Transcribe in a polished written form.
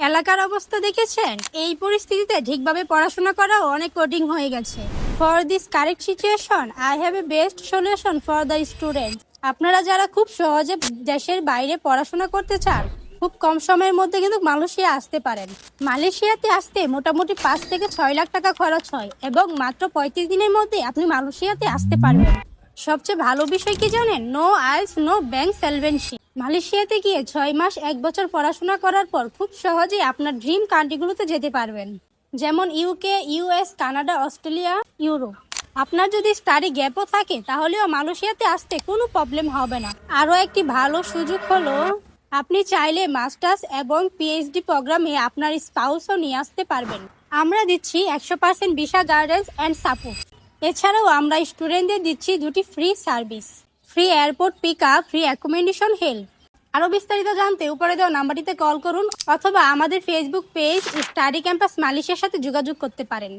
এলাকার অবস্থা দেখেছেন? এই পরিস্থিতিতে ঠিকভাবে পড়াশোনা করাও অনেক কঠিন হয়ে গেছে। For this correct situation I have a best solution for the student. আপনারা যারা খুব সহজে দেশের বাইরে পড়াশোনা করতে চান, খুব কম সময়ের মধ্যে কিন্তু মালয়েশিয়া আসতে পারেন। মালয়েশিয়াতে আসতে মোটামুটি 5 থেকে 6 লাখ টাকা খরচ হয় এবং মাত্র 35 দিনের মধ্যে আপনি মালয়েশিয়াতে আসতে পারবেন। সবচেয়ে ভালো বিষয় কি জানেন? No IELTS, no bank solvency. মালয়েশিয়াতে গিয়ে 6 মাস 1 বছর পড়াশোনা করার পর খুব সহজেই আপনার ড্রিম কান্ট্রিগুলোতে যেতে পারবেন, যেমন UK, US, Canada, Australia, Europe. আপনার যদি স্টাডি গ্যাপও থাকে তাহলেও মালয়েশিয়াতে আসতে কোনো প্রবলেম হবে না। আরও একটি ভালো সুযোগ হলো, আপনি চাইলে মাস্টার্স এবং পিএইচডি প্রোগ্রামে আপনার স্পাউসও নিয়ে আসতে পারবেন। আমরা দিচ্ছি 100% ভিসা গাইডেন্স অ্যান্ড সাপোর্ট। এছাড়াও আমরা স্টুডেন্টদের দিচ্ছি 2টি free service, free airport pick up, free accommodation help. আরও বিস্তারিত জানতে উপরে দেওয়া নাম্বারটিতে কল করুন অথবা আমাদের ফেসবুক পেজ স্টাডি ক্যাম্পাস মালয়েশিয়ার সাথে যোগাযোগ করতে পারেন।